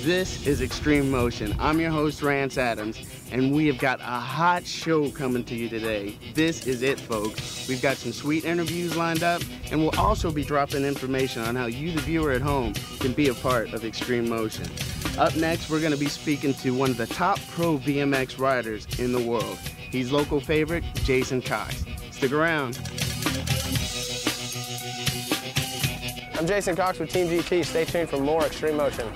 This is Xtreme Motion. I'm your host, Rance Adams, and we have got a hot show coming to you today. This is it, folks. We've got some sweet interviews lined up, and we'll also be dropping information on how you, the viewer at home, can be a part of Xtreme Motion. Up next, we're going to be speaking to one of the top pro BMX riders in the world. He's local favorite, Jason Cox. Stick around. I'm Jason Cox with Team GT. Stay tuned for more Xtreme Motion.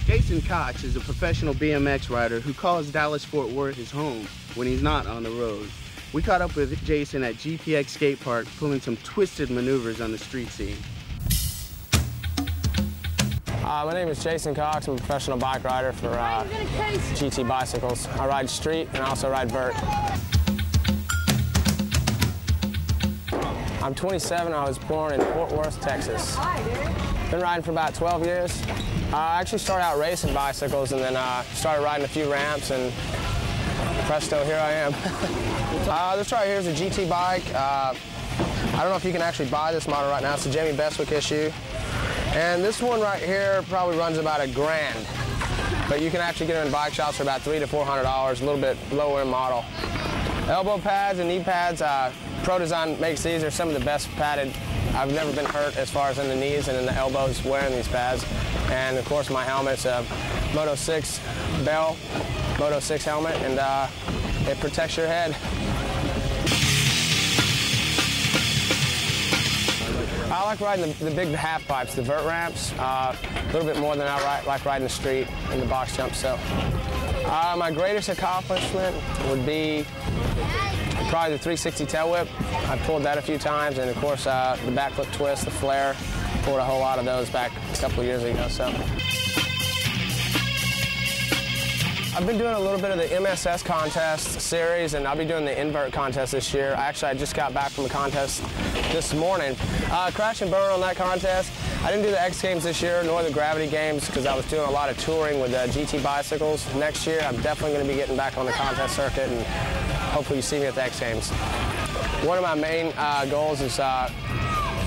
Jason Cox is a professional BMX rider who calls Dallas-Fort Worth his home when he's not on the road. We caught up with Jason at GPX Skate Park pulling some twisted maneuvers on the street scene. My name is Jason Cox. I'm a professional bike rider for GT bicycles. I ride street and I also ride vert. I'm 27. I was born in Fort Worth, Texas. Been riding for about 12 years. I actually started out racing bicycles and then started riding a few ramps, and presto, here I am. This right here is a GT bike. I don't know if you can actually buy this model right now. It's a Jamie Bestwick issue. And this one right here probably runs about $1,000. But you can actually get them in bike shops for about $300 to $400, a little bit lower in model. Elbow pads and knee pads, Pro Design makes these. They're some of the best padded. I've never been hurt as far as in the knees and in the elbows wearing these pads. And of course my helmet's a Moto 6 Bell, Moto 6 helmet, and it protects your head. I like riding the big half pipes, the vert ramps, a little bit more than I like riding the street and the box jumps. So my greatest accomplishment would be probably the 360 tail whip. I pulled that a few times, and of course the backflip twist, the flare. Pulled a whole lot of those back a couple of years ago. So I've been doing a little bit of the MSS contest series, and I'll be doing the invert contest this year. I just got back from a contest this morning. Crash and burn on that contest. I didn't do the X Games this year, nor the Gravity Games, because I was doing a lot of touring with GT bicycles. Next year, I'm definitely going to be getting back on the contest circuit, and hopefully you see me at the X Games. One of my main goals is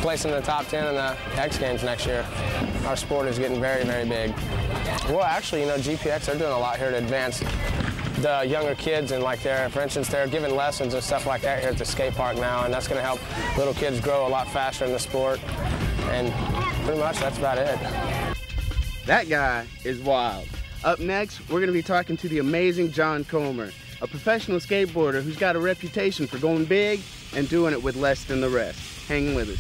placing in the top 10 in the X Games next year. Our sport is getting very, very big. Well, actually, you know, GPX, they're doing a lot here to advance the younger kids, and like for instance, they're giving lessons and stuff like that here at the skate park now, and that's going to help little kids grow a lot faster in the sport. And pretty much that's about it. That guy is wild. Up next, we're going to be talking to the amazing John Comer, a professional skateboarder who's got a reputation for going big and doing it with less than the rest. Hang with us.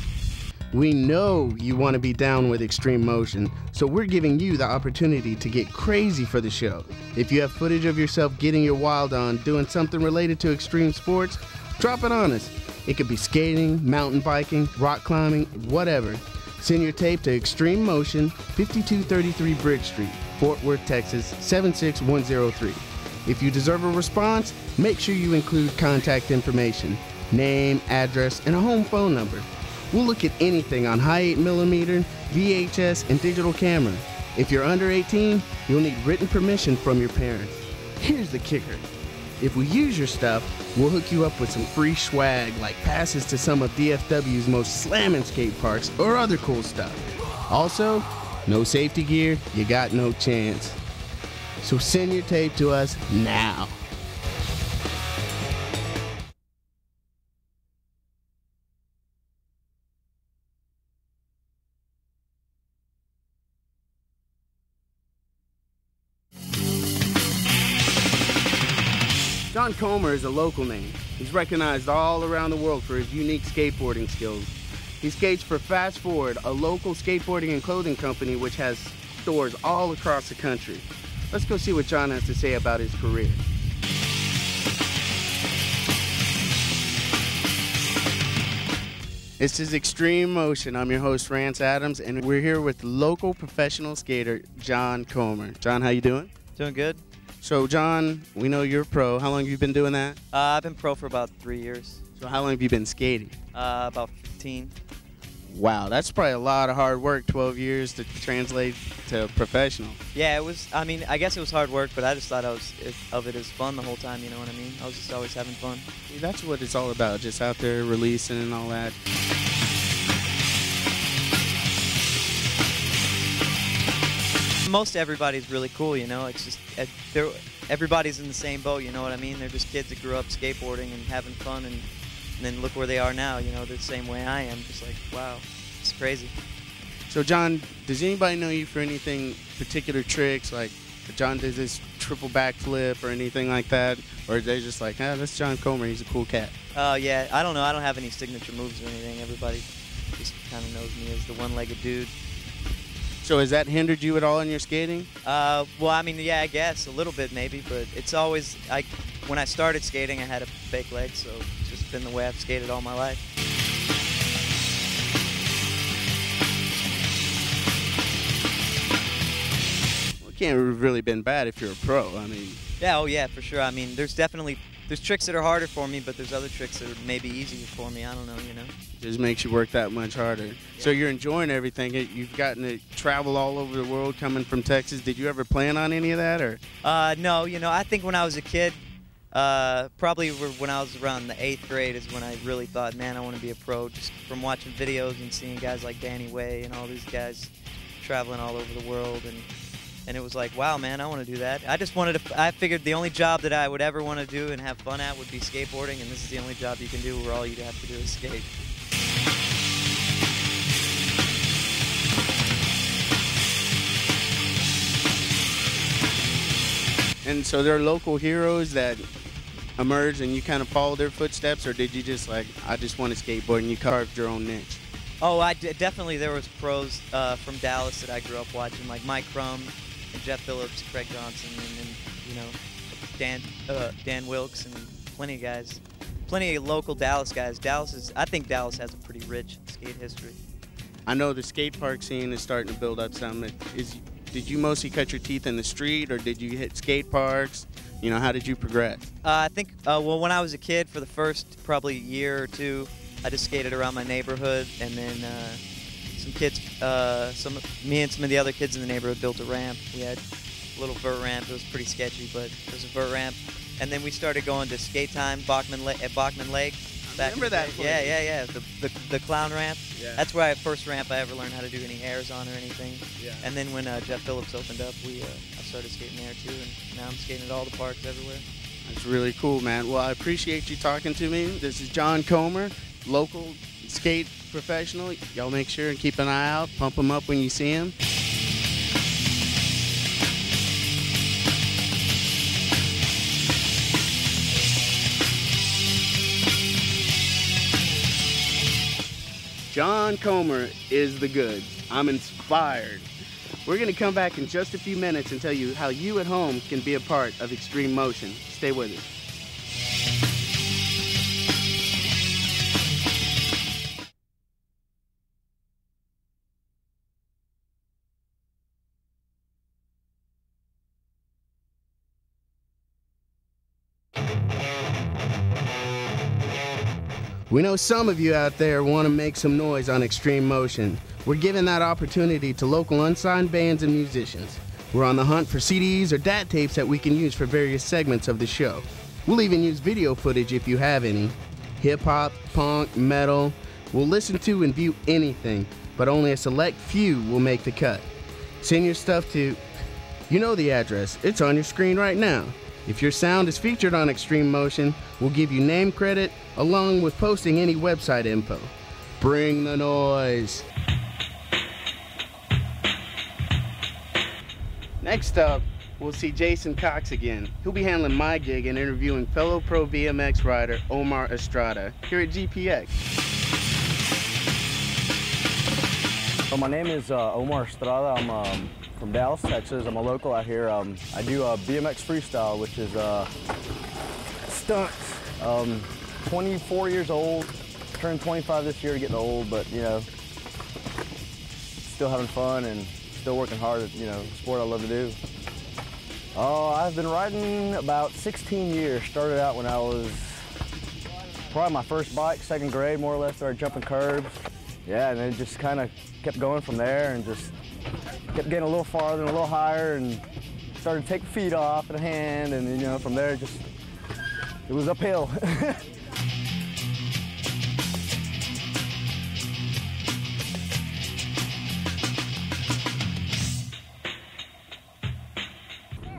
We know you want to be down with Xtreme Motion, so we're giving you the opportunity to get crazy for the show. If you have footage of yourself getting your wild on doing something related to extreme sports, drop it on us. It could be skating, mountain biking, rock climbing, whatever. Send your tape to Xtreme Motion, 5233 Bridge Street, Fort Worth, Texas, 76103. If you deserve a response, make sure you include contact information, name, address, and a home phone number. We'll look at anything on high 8mm, VHS, and digital camera. If you're under 18, you'll need written permission from your parents. Here's the kicker. If we use your stuff, we'll hook you up with some free swag like passes to some of DFW's most slamming skate parks or other cool stuff. Also, no safety gear, you got no chance. So send your tape to us now. John Comer is a local name. He's recognized all around the world for his unique skateboarding skills. He skates for Fast Forward, a local skateboarding and clothing company which has stores all across the country. Let's go see what John has to say about his career. This is Xtreme Motion. I'm your host, Rance Adams, and we're here with local professional skater, John Comer. John, how you doing? Doing good. So, John, we know you're a pro. How long have you been doing that? I've been pro for about 3 years. So how long have you been skating? About 15. Wow, that's probably a lot of hard work, 12 years to translate to professional. Yeah, it was, I mean, I guess it was hard work, but I just thought of it as fun the whole time, you know what I mean? I was just always having fun. See, that's what it's all about, just out there releasing and all that. Most everybody's really cool, you know? It's just, everybody's in the same boat, you know what I mean? They're just kids that grew up skateboarding and having fun, and then look where they are now, you know, the same way I am. Just like, wow, it's crazy. So, John, does anybody know you for anything, particular tricks, like John did this triple backflip or anything like that? Or are they just like, ah, that's John Comer, he's a cool cat? Yeah, I don't know. I don't have any signature moves or anything. Everybody just kind of knows me as the one-legged dude. So has that hindered you at all in your skating? Well, I mean, yeah, I guess a little bit maybe, but it's always, when I started skating, I had a fake leg, so it's just been the way I've skated all my life. Well, it can't have really been bad if you're a pro, I mean. Yeah, oh yeah, for sure. I mean, there's tricks that are harder for me, but there's other tricks that are maybe easier for me. I don't know, you know. It just makes you work that much harder. Yeah. So you're enjoying everything. You've gotten to travel all over the world coming from Texas. Did you ever plan on any of that, or? No, you know, I think when I was a kid, probably when I was around the 8th grade is when I really thought, man, I want to be a pro, just from watching videos and seeing guys like Danny Way and all these guys traveling all over the world, and it was like, wow, man, I want to do that. I figured the only job that I would ever want to do and have fun at would be skateboarding, and this is the only job you can do where all you have to do is skate. And so there are local heroes that emerged and you kind of followed their footsteps, or did you just like, I just want to skateboard and you carved your own niche? Oh, definitely there was pros from Dallas that I grew up watching, like Mike Crum and Jeff Phillips, Craig Johnson, and you know, Dan Wilkes, and plenty of guys, plenty of local Dallas guys. I think Dallas has a pretty rich skate history. I know the skate park scene is starting to build up some. Did you mostly cut your teeth in the street, or did you hit skate parks? You know, how did you progress? I think, well, when I was a kid, for the first probably year or two, I just skated around my neighborhood, and then some kids, me and some of the other kids in the neighborhood built a ramp. We had a little vert ramp. It was pretty sketchy, but it was a vert ramp. And then we started going to skate time at Bachman Lake. Remember that place? Yeah. The clown ramp. Yeah. That's where first ramp I ever learned how to do any airs on or anything. Yeah. And then when Jeff Phillips opened up, I started skating there too, and now I'm skating at all the parks everywhere. That's really cool, man. Well, I appreciate you talking to me. This is John Comer, local skate professional. Y'all make sure and keep an eye out. Pump him up when you see him. John Comer is the goods. I'm inspired. We're going to come back in just a few minutes and tell you how you at home can be a part of Xtreme Motion. Stay with us. We know some of you out there want to make some noise on Xtreme Motion. We're giving that opportunity to local unsigned bands and musicians. We're on the hunt for CDs or DAT tapes that we can use for various segments of the show. We'll even use video footage if you have any. Hip-hop, punk, metal. We'll listen to and view anything, but only a select few will make the cut. Send your stuff to, you know the address, it's on your screen right now. If your sound is featured on Xtreme Motion, we'll give you name credit along with posting any website info. Bring the noise. Next up, we'll see Jason Cox again. He'll be handling my gig and interviewing fellow pro BMX rider Omar Estrada here at GPX. So my name is Omar Estrada. I'm from Dallas, Texas. I'm a local out here. I do BMX freestyle, which is stunts. 24 years old, turned 25 this year, getting old, but you know, still having fun and still working hard at, you know, sport I love to do. I've been riding about 16 years. Started out when I was probably my first bike, second grade, more or less, started jumping curbs. yeah, and then it just kind of kept going from there, and just kept getting a little farther and a little higher, and started to take the feet off and a hand, and then, you know, from there it was uphill.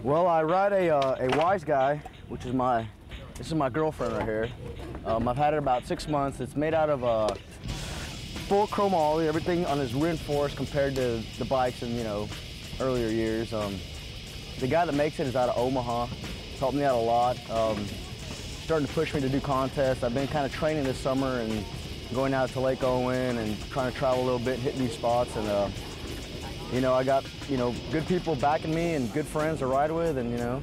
Well, I ride a Wise Guy, which is this is my girlfriend right here. I've had it about 6 months. It's made out of full chrome ollie. Everything on it is reinforced compared to the bikes in, you know, earlier years. The guy that makes it is out of Omaha. It's helped me out a lot. Starting to push me to do contests. I've been kind of training this summer and going out to Lake Owen and trying to travel a little bit, hit new spots, and you know, I got, you know, good people backing me and good friends to ride with, and, you know,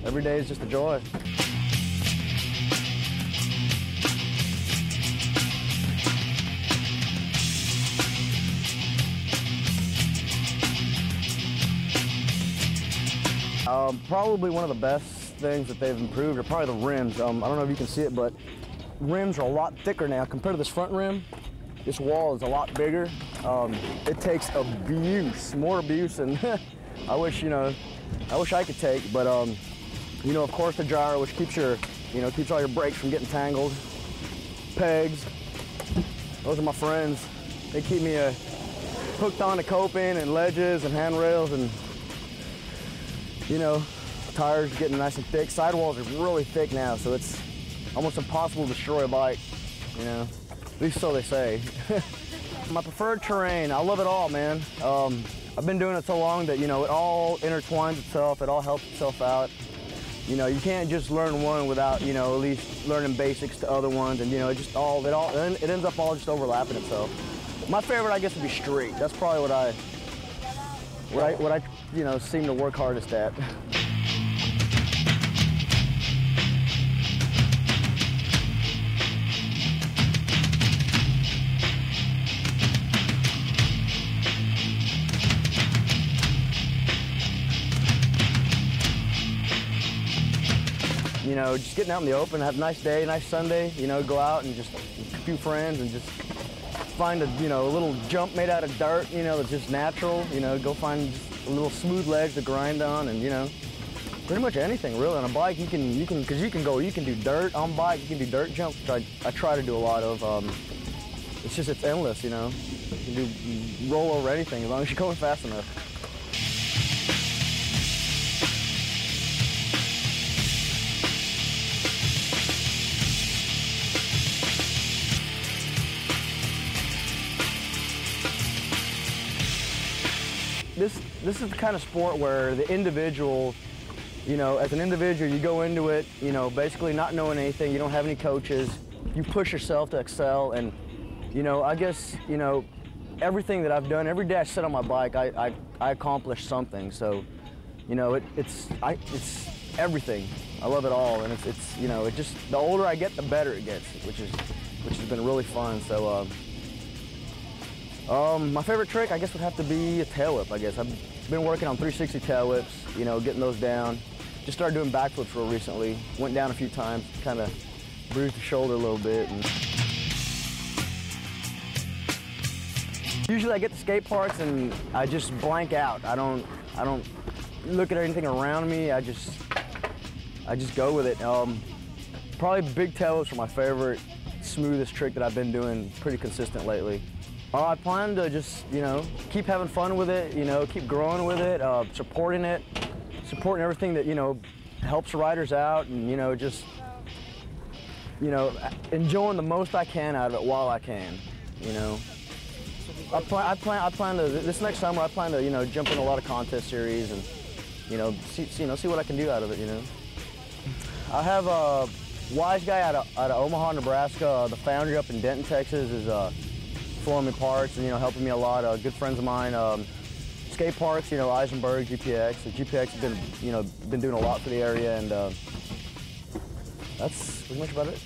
every day is just a joy. Probably one of the best things that they've improved are probably the rims. I don't know if you can see it, but rims are a lot thicker now compared to this front rim. This wall is a lot bigger. It takes abuse, more abuse than I wish I could take. But you know, of course, the gyro, which keeps all your brakes from getting tangled. Pegs, those are my friends. They keep me hooked on to coping and ledges and handrails, and, you know, tires getting nice and thick. Sidewalls are really thick now, so it's almost impossible to destroy a bike, you know. At least so they say. My preferred terrain, I love it all, man. I've been doing it so long that, you know, it all intertwines itself, it all helps itself out. You know, you can't just learn one without, you know, at least learning basics to other ones, and, you know, it ends up all just overlapping itself. My favorite, I guess, would be street. That's probably what I you know, seem to work hardest at. You know, just getting out in the open, have a nice day, nice Sunday, you know, go out and just a few friends and just find a little jump made out of dirt, you know, that's just natural, you know, go find a little smooth ledge to grind on, and, you know, pretty much anything really. On a bike, you can do dirt on bike, you can do dirt jumps, which I try to do a lot of. It's endless, you know. You can roll over anything as long as you're going fast enough. This is the kind of sport where the individual, you know, as an individual, you go into it, you know, basically not knowing anything. You don't have any coaches. You push yourself to excel, and, you know, I guess, you know, everything that I've done, every day I sit on my bike, I accomplish something. So, you know, it's everything. I love it all, and it's you know, the older I get, the better it gets, which has been really fun. So. My favorite trick, I guess, would have to be a tail whip, I guess. I've been working on 360 tail whips, you know, getting those down. Just started doing backflips real recently. Went down a few times, kind of bruised the shoulder a little bit. And usually I get to skate parks and I just blank out. I don't look at anything around me. I just go with it. Probably big tail whips are my favorite, smoothest trick that I've been doing pretty consistent lately. I plan to just, you know, keep having fun with it, you know, keep growing with it, supporting everything that, you know, helps riders out, and, you know, just, you know, enjoying the most I can out of it while I can, you know. I plan to, this next summer, I plan to, you know, jump in a lot of contest series and, you know, see what I can do out of it, you know. I have a Wise Guy out of Omaha, Nebraska. The foundry up in Denton, Texas is flowing me parts and, you know, helping me a lot. Good friends of mine, skate parks, you know, Eisenberg, GPX. So GPX has been, you know, doing a lot for the area, and that's pretty much about it.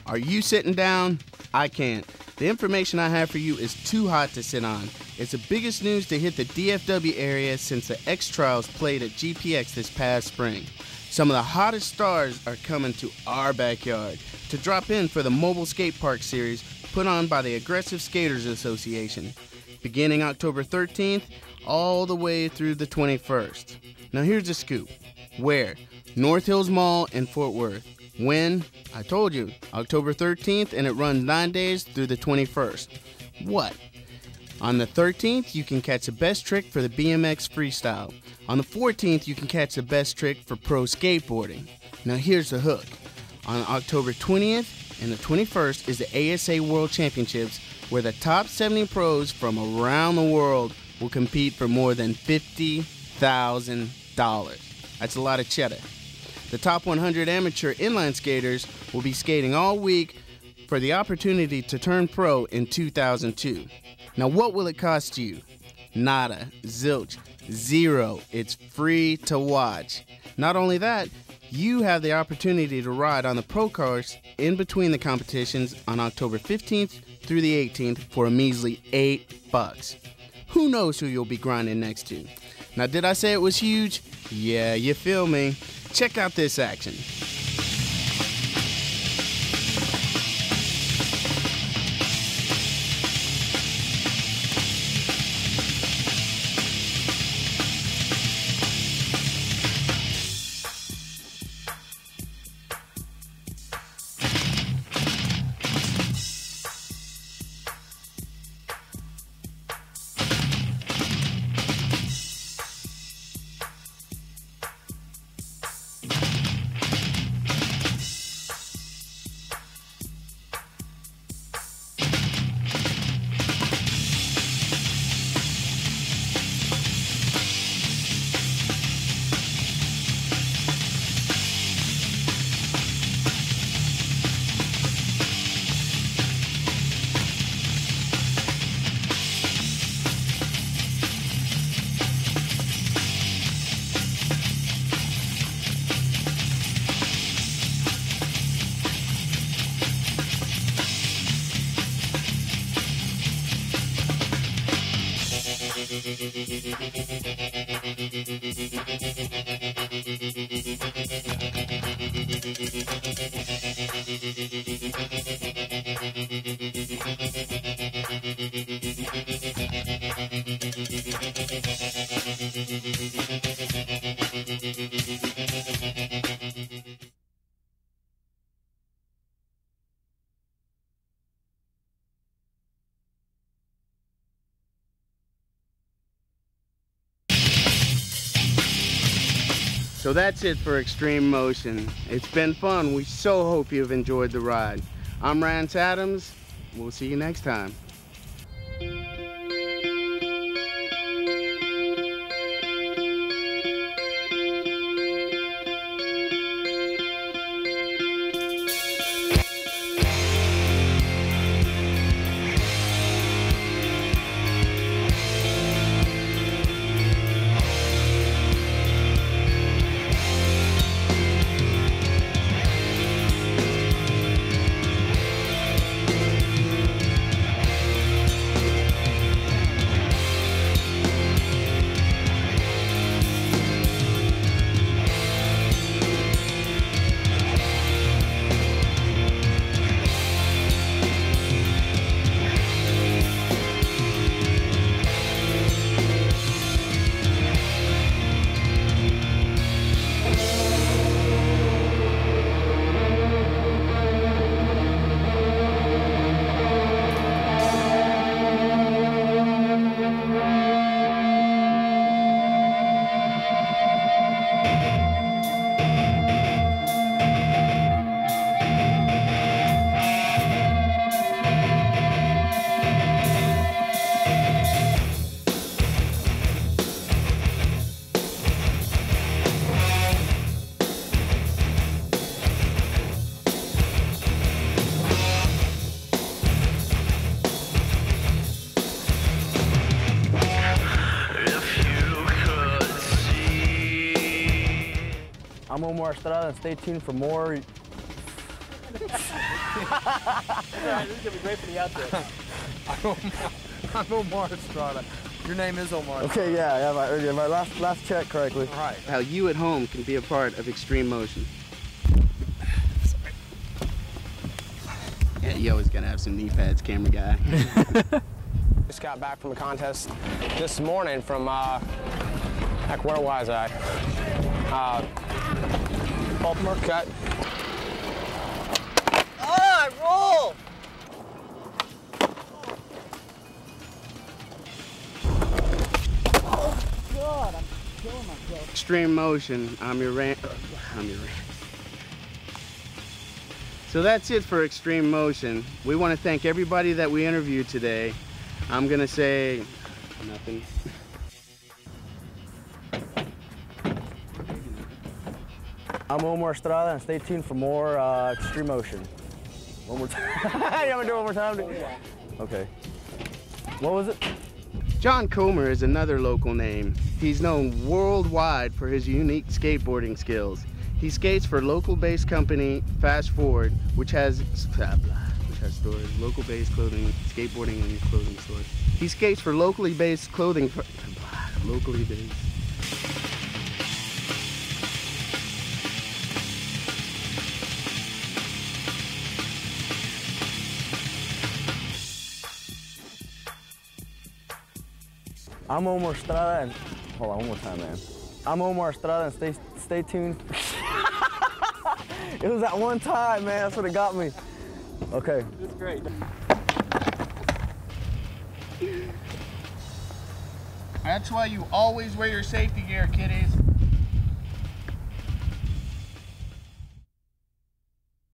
Are you sitting down? I can't. The information I have for you is too hot to sit on. It's the biggest news to hit the DFW area since the X Trials played at GPX this past spring. Some of the hottest stars are coming to our backyard. to drop in for the Mobile Skate Park Series put on by the Aggressive Skaters Association, beginning October 13th all the way through the 21st. Now here's the scoop. Where? North Hills Mall in Fort Worth. When? I told you, October 13th, and it runs 9 days through the 21st. What? On the 13th, you can catch the best trick for the BMX freestyle. On the 14th, you can catch the best trick for pro skateboarding. Now here's the hook. On October 20th and the 21st is the ASA World Championships, where the top 70 pros from around the world will compete for more than $50,000. That's a lot of cheddar. The top 100 amateur inline skaters will be skating all week for the opportunity to turn pro in 2002. Now what will it cost you? Nada, zilch, zero. It's free to watch. Not only that, you have the opportunity to ride on the pro cars in between the competitions on October 15th through the 18th for a measly $8. Who knows who you'll be grinding next to? Now, did I say it was huge? Yeah, you feel me. Check out this action. So that's it for Xtreme Motion. It's been fun. We so hope you've enjoyed the ride. I'm Rance Adams. We'll see you next time. I'm Omar Estrada, and stay tuned for more. This is gonna be great for the outro. I'm Omar Estrada. Your name is Omar. Okay, yeah, my last check correctly. All right. How you at home can be a part of Xtreme Motion. you always gotta have some knee pads, camera guy. Just got back from a contest this morning from, heck, where was I? Baltimore cut. Oh, roll! God, I'm killing myself. Xtreme Motion, I'm your Rance. So that's it for Xtreme Motion. We want to thank everybody that we interviewed today. I'm gonna say nothing. I'm Omar Estrada, and stay tuned for more Xtreme Motion. One more time. You want me to do it one more time? Okay. What was it? John Comer is another local name. He's known worldwide for his unique skateboarding skills. He skates for local-based company Fast Forward, which has stores, local-based clothing, skateboarding and clothing stores. He skates for locally based clothing, locally based. I'm Omar Estrada, and hold on one more time, man. I'm Omar Estrada, and stay tuned. It was that one time, man. That's what it got me. Okay. It's great. That's why you always wear your safety gear, kiddies.